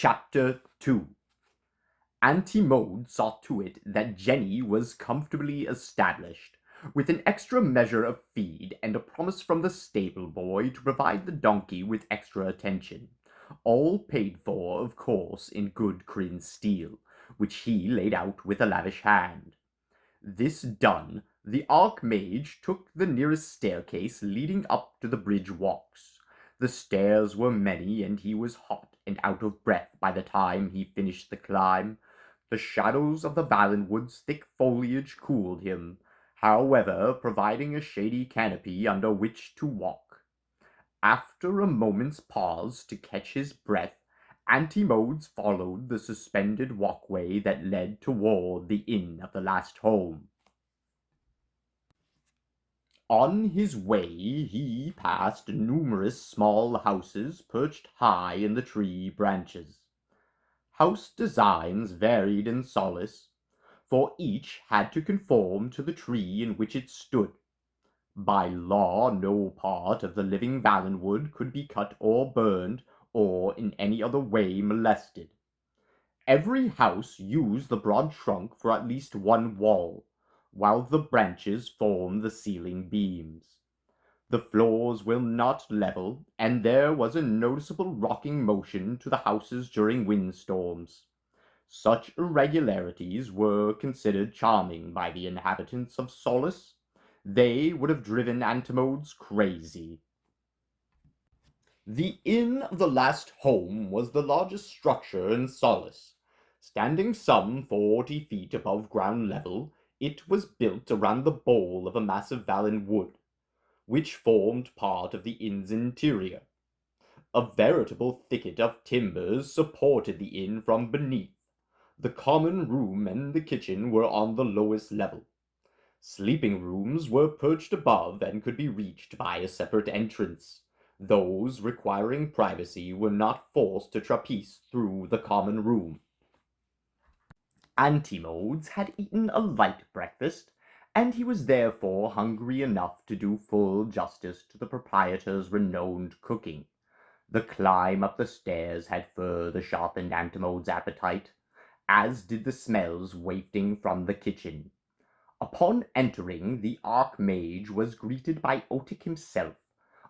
Chapter 2. Auntie Maud saw to it that Jenny was comfortably established, with an extra measure of feed and a promise from the stable boy to provide the donkey with extra attention, all paid for, of course, in good Kryn steel, which he laid out with a lavish hand. This done, the Archmage took the nearest staircase leading up to the bridge walks. The stairs were many, and he was hot and out of breath by the time he finished the climb. The shadows of the Valenwood's thick foliage cooled him, however, providing a shady canopy under which to walk. After a moment's pause to catch his breath, Auntie Maud followed the suspended walkway that led toward the Inn of the Last Home. On his way he passed numerous small houses perched high in the tree branches. House designs varied in solace, for each had to conform to the tree in which it stood. By law, no part of the living Valenwood could be cut or burned, or in any other way molested. Every house used the broad trunk for at least one wall, while the branches formed the ceiling beams. The floors were not level, and there was a noticeable rocking motion to the houses during windstorms. Such irregularities were considered charming by the inhabitants of Solace. They would have driven Antimodes crazy. The Inn of the Last Home was the largest structure in Solace. Standing some 40 feet above ground level, it was built around the bole of a massive Valen wood, which formed part of the inn's interior. A veritable thicket of timbers supported the inn from beneath. The common room and the kitchen were on the lowest level. Sleeping rooms were perched above and could be reached by a separate entrance. Those requiring privacy were not forced to trapeze through the common room. Antimodes had eaten a light breakfast, and he was therefore hungry enough to do full justice to the proprietor's renowned cooking. The climb up the stairs had further sharpened Antimode's appetite, as did the smells wafting from the kitchen. Upon entering, the Archmage was greeted by Otik himself,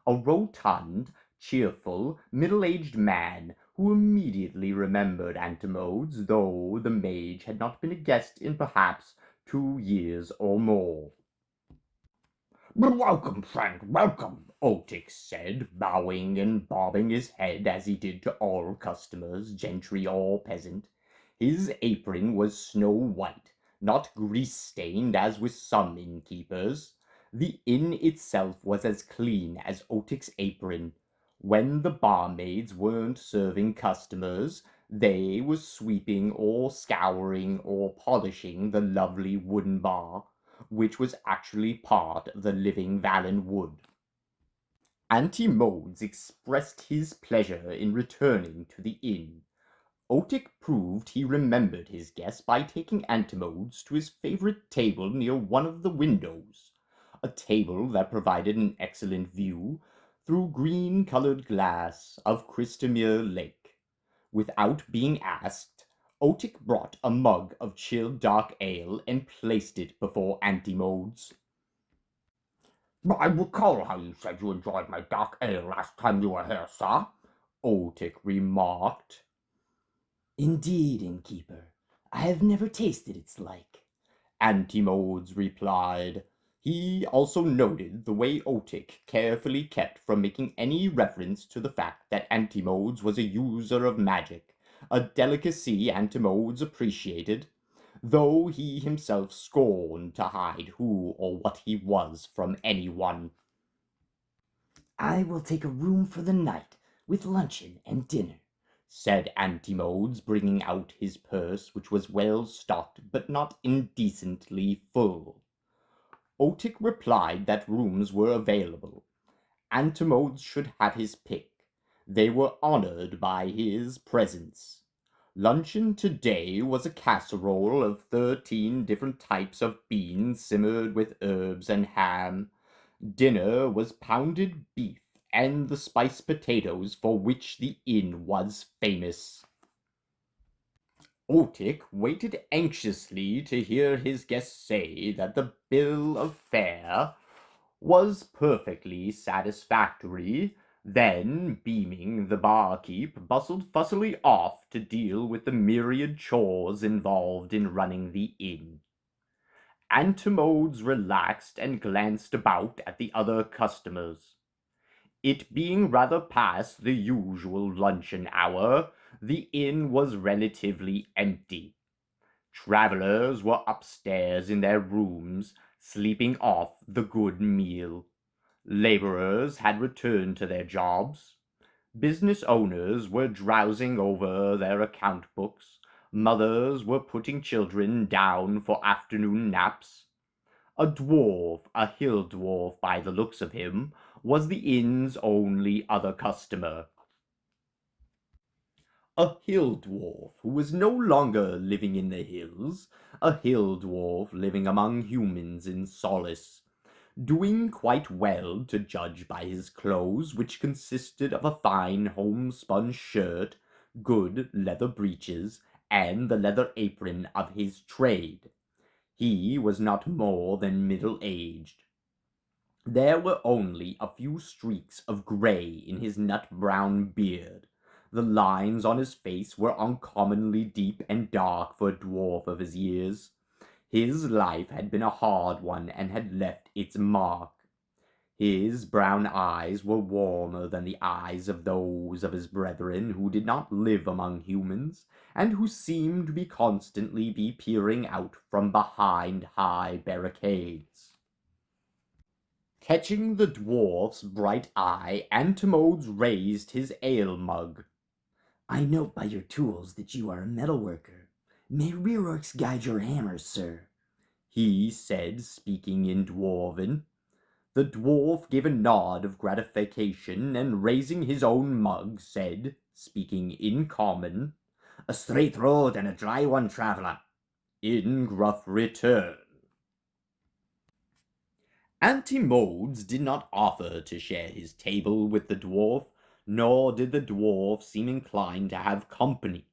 a rotund, cheerful, middle-aged man who immediately remembered Antimodes, though the mage had not been a guest in perhaps 2 years or more. "Welcome, friend, welcome," Otik said, bowing and bobbing his head as he did to all customers, gentry or peasant. His apron was snow white, not grease-stained as with some innkeepers. The inn itself was as clean as Otik's apron. When the barmaids weren't serving customers, they were sweeping or scouring or polishing the lovely wooden bar, which was actually part of the living Valen wood. Antimodes expressed his pleasure in returning to the inn. Otik proved he remembered his guest by taking Antimodes to his favorite table near one of the windows, a table that provided an excellent view, through green-colored glass, of Christemere Lake. Without being asked, Otik brought a mug of chilled dark ale and placed it before Antimodes. "I recall how you said you enjoyed my dark ale last time you were here, sir," Otik remarked. "Indeed, innkeeper, I have never tasted its like," Antimodes replied. He also noted the way Otik carefully kept from making any reference to the fact that Antimodes was a user of magic, a delicacy Antimodes appreciated, though he himself scorned to hide who or what he was from anyone. "I will take a room for the night, with luncheon and dinner," said Antimodes, bringing out his purse, which was well stocked but not indecently full. Otik replied that rooms were available. Antimodes should have his pick. They were honored by his presence. Luncheon today was a casserole of 13 different types of beans simmered with herbs and ham. Dinner was pounded beef and the spiced potatoes for which the inn was famous. Otik waited anxiously to hear his guest say that the bill of fare was perfectly satisfactory. Then, beaming, the barkeep bustled fussily off to deal with the myriad chores involved in running the inn. Antimodes relaxed and glanced about at the other customers. It being rather past the usual luncheon hour, the inn was relatively empty. Travelers were upstairs in their rooms, sleeping off the good meal. Laborers had returned to their jobs. Business owners were drowsing over their account books. Mothers were putting children down for afternoon naps. A dwarf, a hill dwarf by the looks of him, was the inn's only other customer. A hill dwarf who was no longer living in the hills, a hill dwarf living among humans in solace, doing quite well to judge by his clothes, which consisted of a fine homespun shirt, good leather breeches, and the leather apron of his trade. He was not more than middle-aged. There were only a few streaks of gray in his nut-brown beard. The lines on his face were uncommonly deep and dark for a dwarf of his years. His life had been a hard one and had left its mark. His brown eyes were warmer than the eyes of those of his brethren who did not live among humans, and who seemed to be constantly peering out from behind high barricades. Catching the dwarf's bright eye, Antimodes raised his ale mug. I note by your tools that you are a metalworker. May rearorks guide your hammers, sir, he said, speaking in Dwarven. The dwarf gave a nod of gratification, and raising his own mug, said, speaking in common, a straight road and a dry one, traveller, in gruff return. Antimodes did not offer to share his table with the dwarf, nor did the dwarf seem inclined to have company.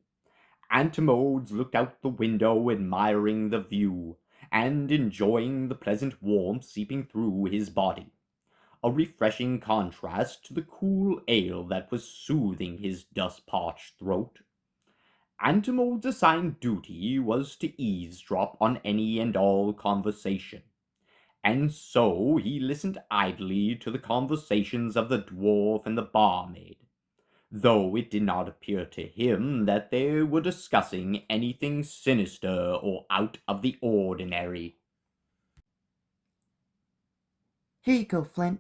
Antimodes looked out the window, admiring the view, and enjoying the pleasant warmth seeping through his body, a refreshing contrast to the cool ale that was soothing his dust-parched throat. Antimodes' assigned duty was to eavesdrop on any and all conversation, and so he listened idly to the conversations of the dwarf and the barmaid, though it did not appear to him that they were discussing anything sinister or out of the ordinary. Here you go, Flint,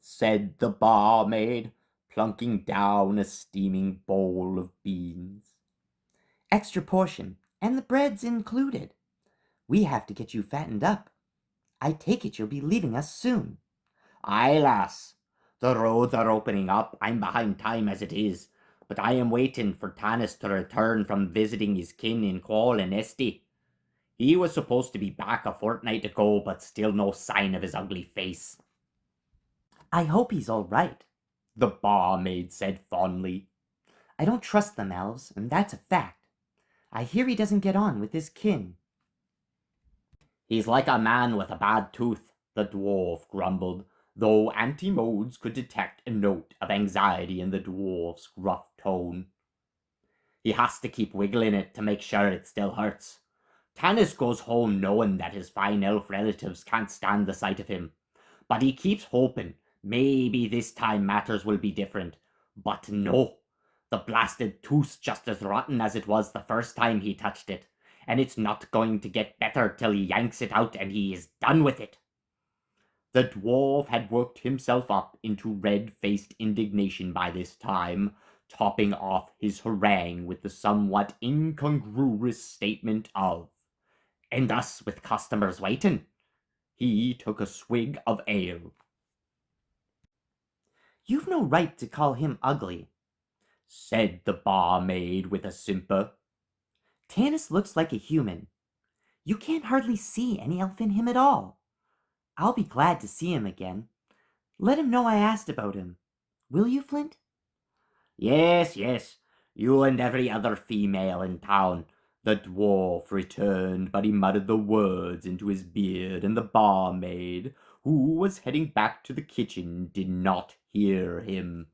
said the barmaid, plunking down a steaming bowl of beans. Extra portion, and the bread's included. We have to get you fattened up. I take it you'll be leaving us soon. Aye, lass. The roads are opening up. I'm behind time as it is, but I am waiting for Tanis to return from visiting his kin in Quall and Esti. He was supposed to be back a fortnight ago, but still no sign of his ugly face. I hope he's all right, the barmaid said fondly. I don't trust them elves, and that's a fact. I hear he doesn't get on with his kin. He's like a man with a bad tooth, the dwarf grumbled, though Antimodes could detect a note of anxiety in the dwarf's gruff tone. He has to keep wiggling it to make sure it still hurts. Tanis goes home knowing that his fine elf relatives can't stand the sight of him, but he keeps hoping maybe this time matters will be different. But no, the blasted tooth's just as rotten as it was the first time he touched it, and it's not going to get better till he yanks it out and he is done with it. The dwarf had worked himself up into red-faced indignation by this time, topping off his harangue with the somewhat incongruous statement of, "And us with customers waiting." He took a swig of ale. You've no right to call him ugly, said the barmaid with a simper. Tanis looks like a human. You can't hardly see any elf in him at all. I'll be glad to see him again. Let him know I asked about him. Will you, Flint? Yes, yes, you and every other female in town. The dwarf returned, but he muttered the words into his beard, and the barmaid, who was heading back to the kitchen, did not hear him.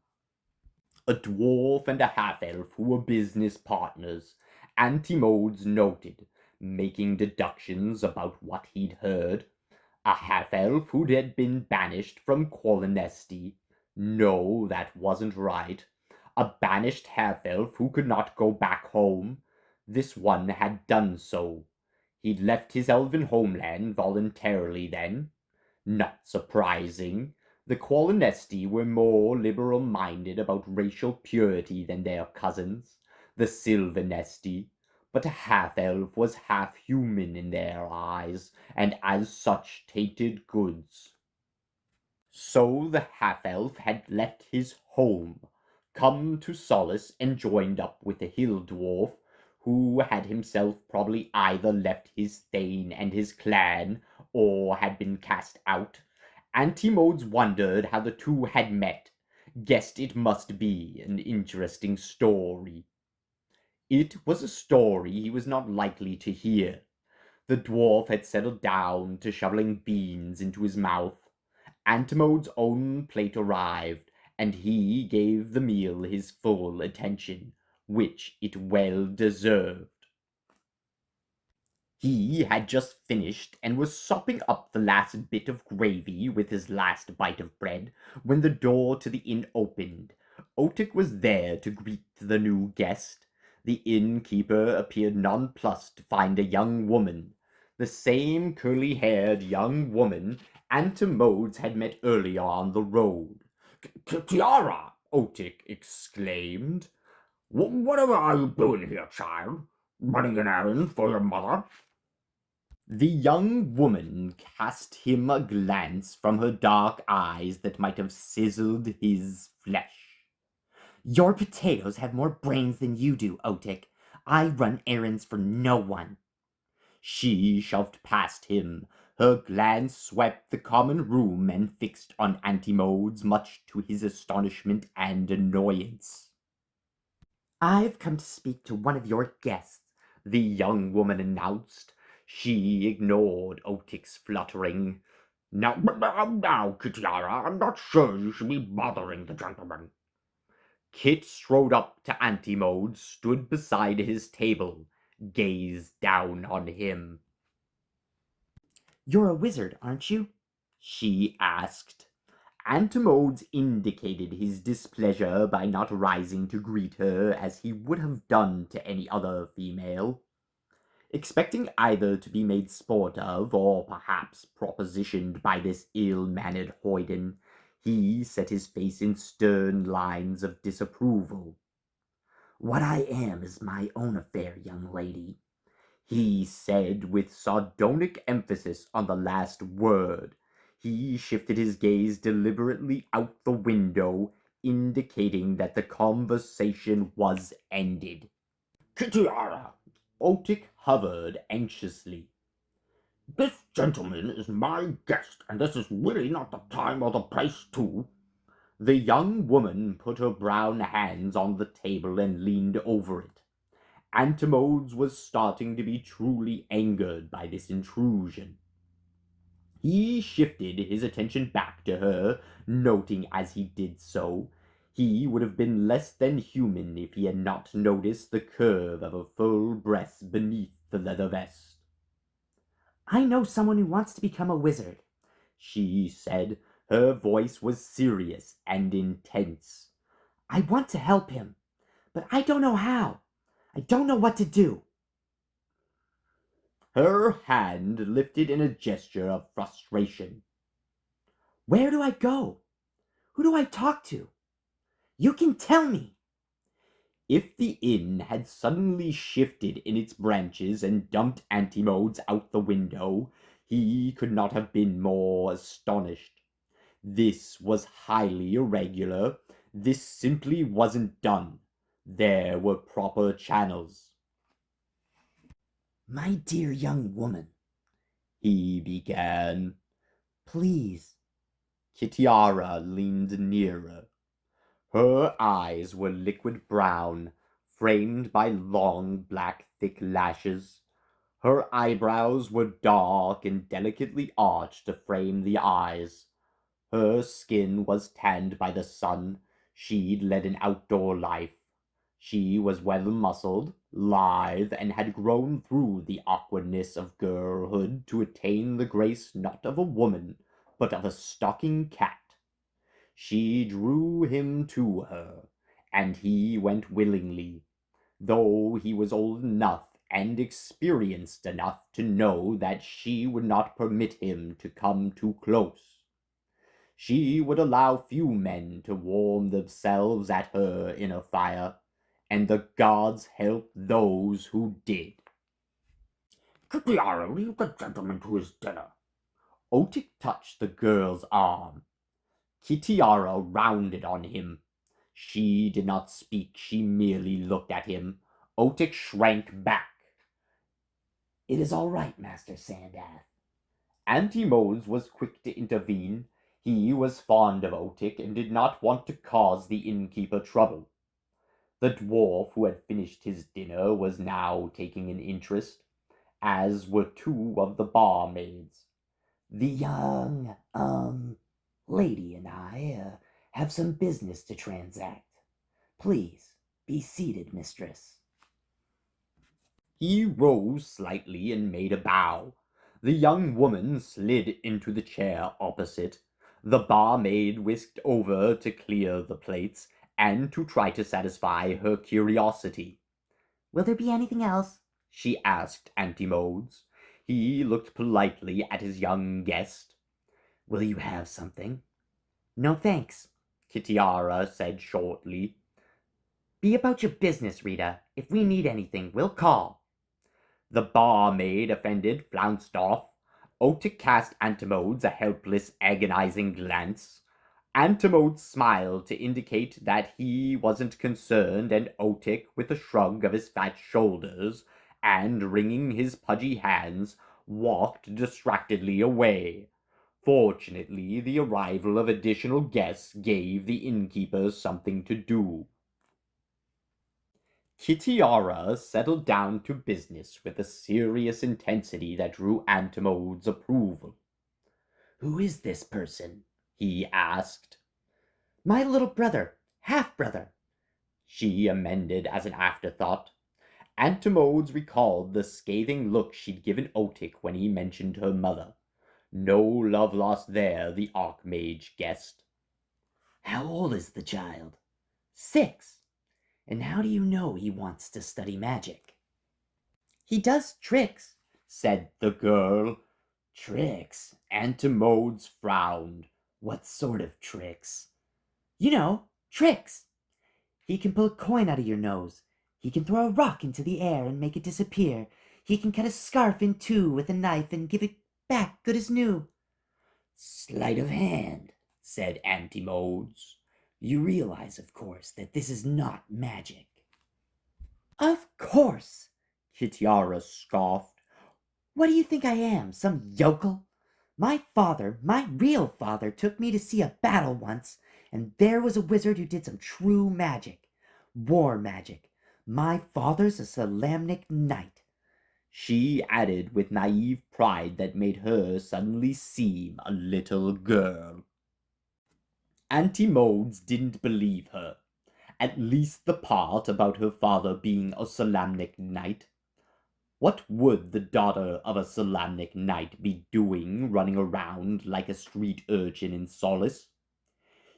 A dwarf and a half-elf who were business partners, Antimodes noted, making deductions about what he'd heard. A half-elf who had been banished from Qualinesti. No, that wasn't right. A banished half-elf who could not go back home. This one had done so. He'd left his elven homeland voluntarily then. Not surprising. The Qualinesti were more liberal-minded about racial purity than their cousins, the Sylvanesti, but a half-elf was half-human in their eyes, and as such tainted goods. So the half-elf had left his home, come to solace, and joined up with the hill-dwarf, who had himself probably either left his thane and his clan, or had been cast out. Antimodes wondered how the two had met, guessed it must be an interesting story. It was a story he was not likely to hear. The dwarf had settled down to shoveling beans into his mouth. Antimode's own plate arrived, and he gave the meal his full attention, which it well deserved. He had just finished and was sopping up the last bit of gravy with his last bite of bread when the door to the inn opened. Otik was there to greet the new guest. The innkeeper appeared nonplussed to find a young woman, the same curly-haired young woman Antimodes had met earlier on the road. "Tiara!" Otik exclaimed. "Whatever are you doing here, child? Running an errand for your mother?" The young woman cast him a glance from her dark eyes that might have sizzled his flesh. Your potatoes have more brains than you do, Otik. I run errands for no one. She shoved past him. Her glance swept the common room and fixed on Antimodes, much to his astonishment and annoyance. I've come to speak to one of your guests, the young woman announced. She ignored Otik's fluttering. Now, Kitiara, I'm not sure you should be bothering the gentleman." Kit strode up to Antimodes, stood beside his table, gazed down on him. You're a wizard, aren't you? She asked. Antimodes indicated his displeasure by not rising to greet her as he would have done to any other female. Expecting either to be made sport of, or perhaps propositioned by this ill-mannered hoyden, he set his face in stern lines of disapproval. "What I am is my own affair, young lady," he said with sardonic emphasis on the last word. He shifted his gaze deliberately out the window, indicating that the conversation was ended. "Kitiara!" Otik hovered anxiously. "This gentleman is my guest, and this is really not the time or the place to—" The young woman put her brown hands on the table and leaned over it. Antimodes was starting to be truly angered by this intrusion. He shifted his attention back to her, noting as he did so, he would have been less than human if he had not noticed the curve of her full breast beneath the leather vest. "I know someone who wants to become a wizard," she said. Her voice was serious and intense. "I want to help him, but I don't know how. I don't know what to do." Her hand lifted in a gesture of frustration. "Where do I go? Who do I talk to? You can tell me." If the inn had suddenly shifted in its branches and dumped Antimodes out the window, he could not have been more astonished. This was highly irregular. This simply wasn't done. There were proper channels. "My dear young woman," he began. "Please." Kitiara leaned nearer. Her eyes were liquid brown, framed by long, black, thick lashes. Her eyebrows were dark and delicately arched to frame the eyes. Her skin was tanned by the sun. She'd led an outdoor life. She was well-muscled, lithe, and had grown through the awkwardness of girlhood to attain the grace not of a woman, but of a stalking cat. She drew him to her, and he went willingly, though he was old enough and experienced enough to know that she would not permit him to come too close. She would allow few men to warm themselves at her inner fire, and the gods help those who did. Kitiara, leave the gentleman to his dinner. Otik touched the girl's arm. Kitiara rounded on him. She did not speak, she merely looked at him. Otik shrank back. It is all right, Master Sandath. Antimodes was quick to intervene. He was fond of Otik and did not want to cause the innkeeper trouble. The dwarf who had finished his dinner was now taking an interest, as were two of the barmaids. The young, lady and I, have some business to transact. Please, be seated, mistress. He rose slightly and made a bow. The young woman slid into the chair opposite. The barmaid whisked over to clear the plates and to try to satisfy her curiosity. Will there be anything else? She asked Antimodes. He looked politely at his young guest. Will you have something? No thanks, Kitiara said shortly. Be about your business, Rita. If we need anything, we'll call. The barmaid, offended, flounced off. Otik cast Antimodes a helpless, agonizing glance. Antimodes smiled to indicate that he wasn't concerned, and Otik, with a shrug of his fat shoulders, and wringing his pudgy hands, walked distractedly away. Fortunately, the arrival of additional guests gave the innkeeper something to do. Kitiara settled down to business with a serious intensity that drew Antimodes' approval. Who is this person? He asked. My little brother, half-brother. She amended as an afterthought. Antimodes recalled the scathing look she'd given Otik when he mentioned her mother. No love lost there, the Archmage guessed. How old is the child? 6. And how do you know he wants to study magic? He does tricks, said the girl. Tricks? Antimodes frowned. What sort of tricks? You know, tricks. He can pull a coin out of your nose. He can throw a rock into the air and make it disappear. He can cut a scarf in two with a knife and give it back good as new. Sleight of hand, said Antimodes. You realize, of course, that this is not magic. Of course, Kitiara scoffed. What do you think I am, some yokel? My father, my real father, took me to see a battle once, and there was a wizard who did some true magic. War magic. My father's a Solamnic knight. She added with naive pride that made her suddenly seem a little girl. Antimodes didn't believe her, at least the part about her father being a Solamnic knight. What would the daughter of a Solamnic knight be doing running around like a street urchin in Solace?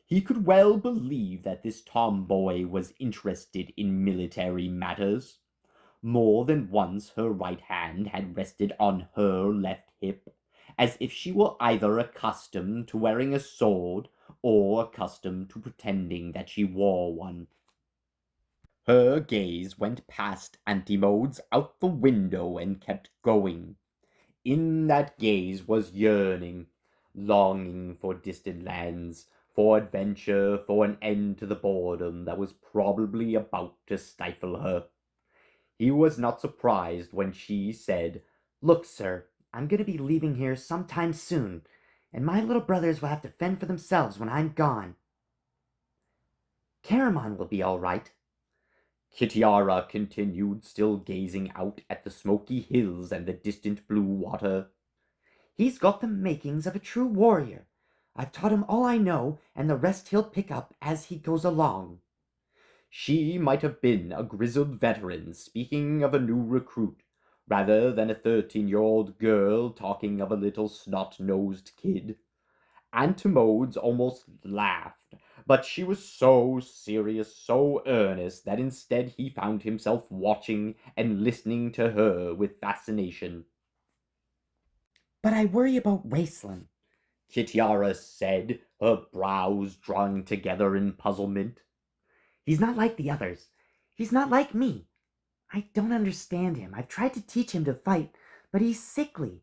He could well believe that this tomboy was interested in military matters. More than once her right hand had rested on her left hip, as if she were either accustomed to wearing a sword or accustomed to pretending that she wore one. Her gaze went past Antimodes out the window and kept going. In that gaze was yearning, longing for distant lands, for adventure, for an end to the boredom that was probably about to stifle her. He was not surprised when she said, Look, sir, I'm going to be leaving here sometime soon, and my little brothers will have to fend for themselves when I'm gone. Caramon will be all right. Kitiara continued, still gazing out at the smoky hills and the distant blue water. He's got the makings of a true warrior. I've taught him all I know, and the rest he'll pick up as he goes along. She might have been a grizzled veteran speaking of a new recruit, rather than a 13-year-old girl talking of a little snot-nosed kid. Antimodes almost laughed, but she was so serious, so earnest, that instead he found himself watching and listening to her with fascination. But I worry about Wasteland, Kitiara said, her brows drawing together in puzzlement. He's not like the others. He's not like me. I don't understand him. I've tried to teach him to fight, but he's sickly.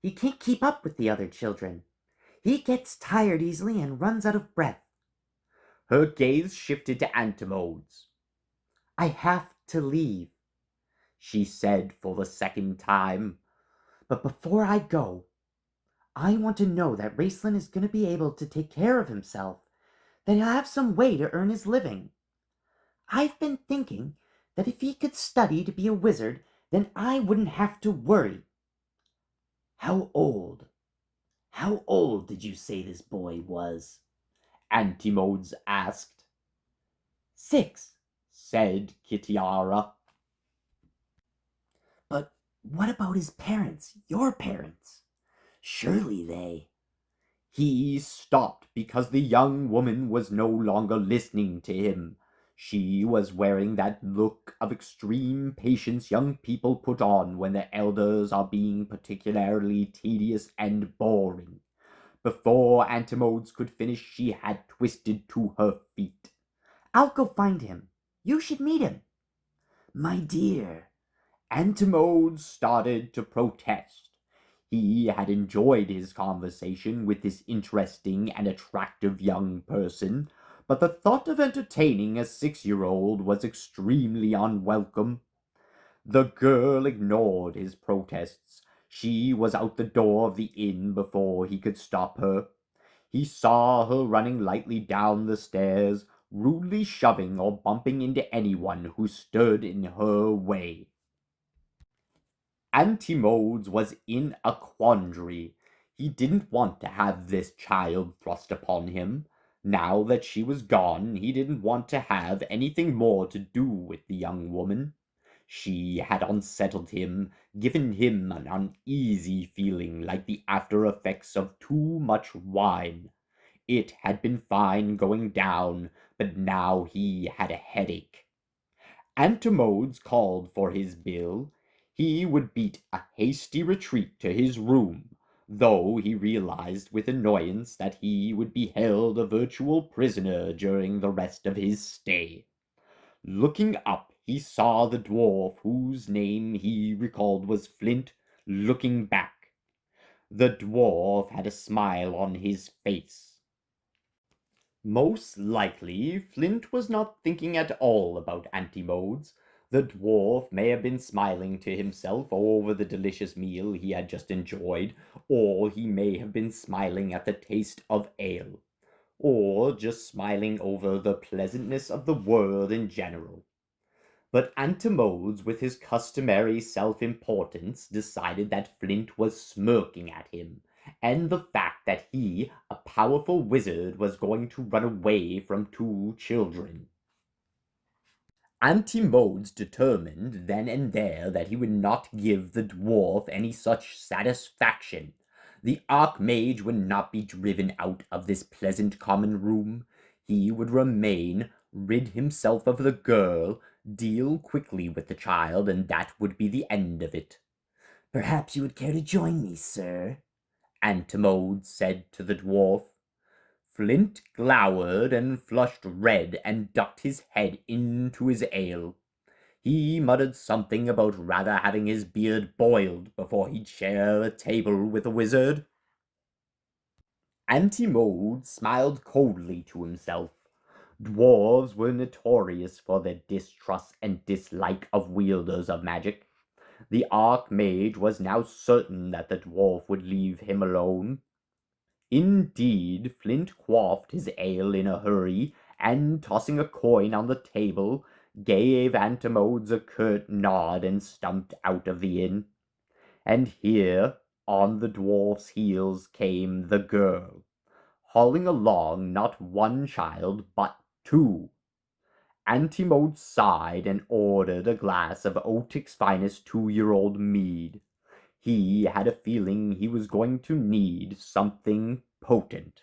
He can't keep up with the other children. He gets tired easily and runs out of breath. Her gaze shifted to Antimodes. I have to leave, she said for the second time. But before I go, I want to know that Raceland is going to be able to take care of himself, that he'll have some way to earn his living. I've been thinking that if he could study to be a wizard, then I wouldn't have to worry. How old did you say this boy was? Antimodes asked. 6, said Kitiara. But what about his parents, your parents? Surely they... He stopped because the young woman was no longer listening to him. She was wearing that look of extreme patience young people put on when their elders are being particularly tedious and boring. Before Antimodes could finish, she had twisted to her feet. I'll go find him. You should meet him. My dear, Antimodes started to protest. He had enjoyed his conversation with this interesting and attractive young person, but the thought of entertaining a 6-year-old was extremely unwelcome. The girl ignored his protests. She was out the door of the inn before he could stop her. He saw her running lightly down the stairs, rudely shoving or bumping into anyone who stood in her way. Antimodes was in a quandary. He didn't want to have this child thrust upon him. Now that she was gone, he didn't want to have anything more to do with the young woman. She had unsettled him, given him an uneasy feeling like the after-effects of too much wine. It had been fine going down, but now he had a headache. Antimodes called for his bill. He would beat a hasty retreat to his room, though he realized with annoyance that he would be held a virtual prisoner during the rest of his stay. Looking up, he saw the dwarf, whose name he recalled was Flint, looking back. The dwarf had a smile on his face. Most likely, Flint was not thinking at all about Antimodes. The dwarf may have been smiling to himself over the delicious meal he had just enjoyed, or he may have been smiling at the taste of ale, or just smiling over the pleasantness of the world in general. But Antimodes, with his customary self-importance, decided that Flint was smirking at him, and the fact that he, a powerful wizard, was going to run away from 2 children. Antimodes determined then and there that he would not give the dwarf any such satisfaction. The Archmage would not be driven out of this pleasant common room. He would remain, rid himself of the girl, deal quickly with the child, and that would be the end of it. Perhaps you would care to join me, sir, Antimodes said to the dwarf. Flint glowered and flushed red and ducked his head into his ale. He muttered something about rather having his beard boiled before he'd share a table with a wizard. Antimodes smiled coldly to himself. Dwarves were notorious for their distrust and dislike of wielders of magic. The Archmage was now certain that the dwarf would leave him alone. Indeed, Flint quaffed his ale in a hurry, and tossing a coin on the table, gave Antimodes a curt nod and stumped out of the inn. And here, on the dwarf's heels, came the girl, hauling along not one child, but two. Antimodes sighed and ordered a glass of Otic's finest 2-year-old mead. He had a feeling he was going to need something potent.